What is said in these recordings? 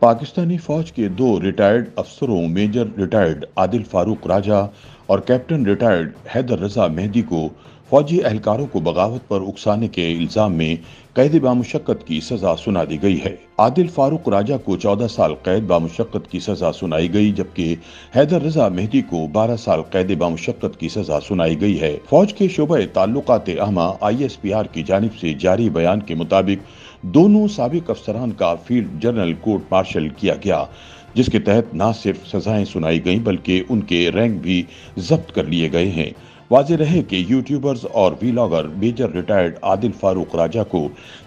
पाकिस्तानी फौज के दो रिटायर्ड अफसरों मेजर रिटायर्ड आदिल फारूक राजा और कैप्टन रिटायर्ड हैदर रजा मेहदी को फौजी एहलकारों को बगावत पर उकसाने के इल्जाम में कैद बामुशक्कत की सजा सुना दी गई है। आदिल फारूक राजा को 14 साल कैद बामुशक्कत की सजा सुनाई गई, जबकि हैदर रजा मेहदी को 12 साल कैद बामुशक्कत की सजा सुनाई गई है। फौज के शोबे ताल्लुकात अहमा ISPR की जानिब से जारी बयान के मुताबिक दोनों साबिक अफसरान का फील्ड जनरल कोर्ट मार्शल किया गया, जिसके तहत न सिर्फ सजाएं सुनाई गईं बल्कि उनके रैंक भी जब्त कर लिए गए हैं। वाज़ेह रहे कि यूट्यूबर्स और vlogger major retired Adil Farooq Raja को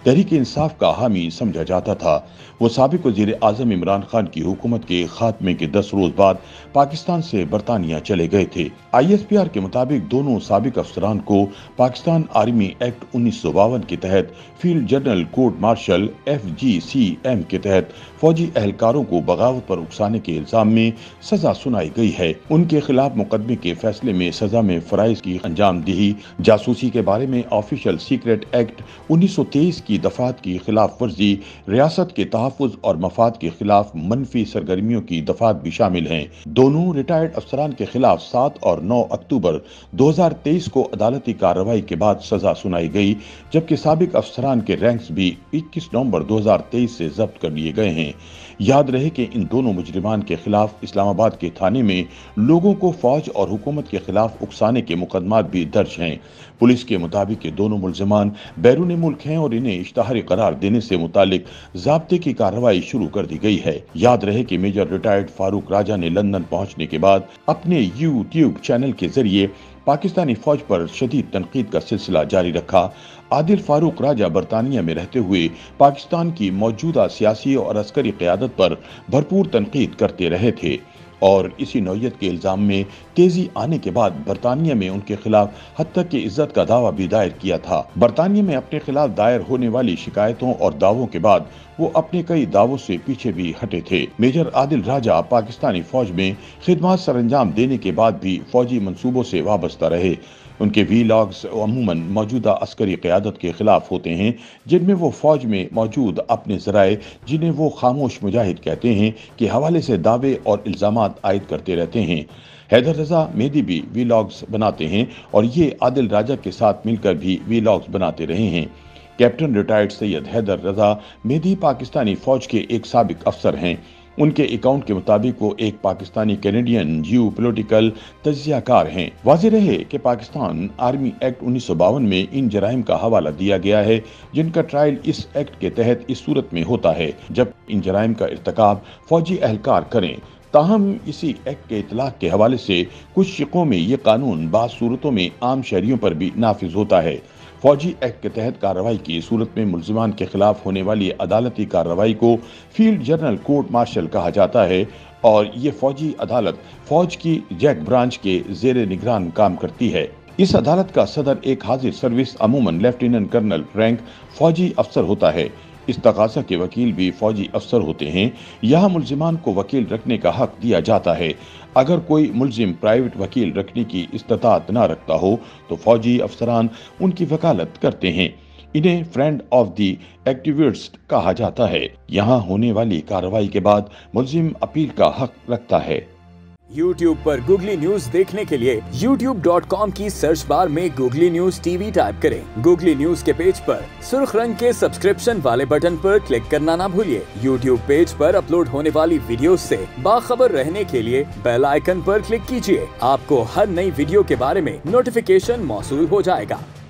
तहरीक इंसाफ का हामी समझा जाता था। वो साबिक वज़ीर आज़म इमरान खान की हुकूमत के खात्मे के 10 रोज बाद पाकिस्तान से बरतानिया चले गए थे। ISPR के मुताबिक दोनों साबिक अफसरान को पाकिस्तान आर्मी एक्ट 1952 के तहत field general court martial FGCM के तहत फौजी एहलकारों को बगावत पर उकसाने के इल्जाम में सजा सुनाई गई है। उनके खिलाफ मुकदमे के फैसले में सजा में फराइज की अंजाम दही, जासूसी के बारे में ऑफिशियल सीक्रेट एक्ट 1923 की दफात की खिलाफ वर्जी, रियासत के तहफ़्फ़ुज़ और मफाद के खिलाफ मनफी सरगर्मियों की दफात भी शामिल हैं। दोनों रिटायर्ड अफसरान के खिलाफ 7 और 9 अक्टूबर 2023 को अदालती कार्रवाई के बाद सजा सुनाई गई, जबकि साबिक अफसरान के रैंक्स भी 21 नवंबर 2023 से जब्त कर लिए गए हैं। याद रहे कि इन दोनों मुजरिमान के खिलाफ इस्लामाबाद के थाने में लोगों को फौज और हुकूमत के खिलाफ उकसाने के मुकदमात भी दर्ज हैं। पुलिस के मुताबिक ये दोनों मुलजमान बैरून मुल्क हैं और इन्हें इश्तहारी करार देने से मुतालिक ज़ाब्ते की कार्रवाई शुरू कर दी गई है। याद रहे कि मेजर रिटायर्ड फारूक राजा ने लंदन पहुंचने के बाद अपने YouTube चैनल के जरिए पाकिस्तानी फौज पर शदीद तनकीद का सिलसिला जारी रखा। आदिल फारूक राजा बरतानिया में रहते हुए पाकिस्तान की मौजूदा सियासी और अस्करी क़यादत पर भरपूर तनकीद करते रहे थे और इसी नौयत के इल्ज़ाम में तेजी आने के बाद बरतानिया में उनके खिलाफ हद तक की इज्जत का दावा भी दायर किया था। बरतानिया में अपने खिलाफ दायर होने वाली शिकायतों और दावों के बाद वो अपने कई दावों से पीछे भी हटे थे। मेजर आदिल राजा पाकिस्तानी फौज में खिदमत सरंजाम देने के बाद भी फौजी मंसूबों से वाबस्ता रहे। उनके वीलॉग्स अमूमन मौजूदा अस्करी क़यादत के खिलाफ होते हैं, जिनमें वो फौज में मौजूद अपने ज़राए, जिन्हें वो खामोश मुजाहिद कहते हैं, के हवाले से दावे और इल्ज़ामात आयद करते रहते हैं। हैदर रजा मेहदी भी वीलॉग्स बनाते हैं और ये आदिल राजा के साथ मिलकर भी वीलॉग्स बनाते रहे हैं। कैप्टन रिटायर्ड सैयद हैदर रजा मेहदी पाकिस्तानी फौज के एक साबिक अफसर हैं। उनके अकाउंट के मुताबिक वो एक पाकिस्तानी कैनेडियन जीव पॉलिटिकल तज्जियाकार हैं। वाज़ेह रहे कि पाकिस्तान आर्मी एक्ट 1952 में इन जराइम का हवाला दिया गया है, जिनका ट्रायल इस एक्ट के तहत इस सूरत में होता है जब इन जराइम का इर्तिकाब फौजी एहलकार करें। ताहम इसी एक्ट के इतलाक के हवाले से कुछ शिकों में ये कानून बाज़ सूरतों में आम शहरियों पर भी नाफिज होता है। फौजी एक्ट के तहत कार्रवाई की सूरत में मुलजिमान के खिलाफ होने वाली अदालती कार्रवाई को फील्ड जनरल कोर्ट मार्शल कहा जाता है और ये फौजी अदालत फौज की जैक ब्रांच के जेर निगरान काम करती है। इस अदालत का सदर एक हाजिर सर्विस अमूमन लेफ्टिनेंट कर्नल रैंक फौजी अफसर होता है। इस तकाज़ा के वकील भी फौजी अफसर होते हैं। यहाँ मुलजिमान को वकील रखने का हक दिया जाता है। अगर कोई मुलजिम प्राइवेट वकील रखने की इस्तात न रखता हो तो फौजी अफसरान उनकी वकालत करते हैं। इन्हें फ्रेंड ऑफ द एक्टिविस्ट कहा जाता है। यहाँ होने वाली कार्रवाई के बाद मुलजिम अपील का हक रखता है। YouTube पर गूगली न्यूज देखने के लिए youtube.com की सर्च बार में गूगली न्यूज TV टाइप करें। गूगली न्यूज के पेज पर सुर्ख रंग के सब्सक्रिप्शन वाले बटन पर क्लिक करना ना भूलिए। YouTube पेज पर अपलोड होने वाली वीडियोस से बाखबर रहने के लिए बेल आइकन पर क्लिक कीजिए। आपको हर नई वीडियो के बारे में नोटिफिकेशन मौसूल हो जाएगा।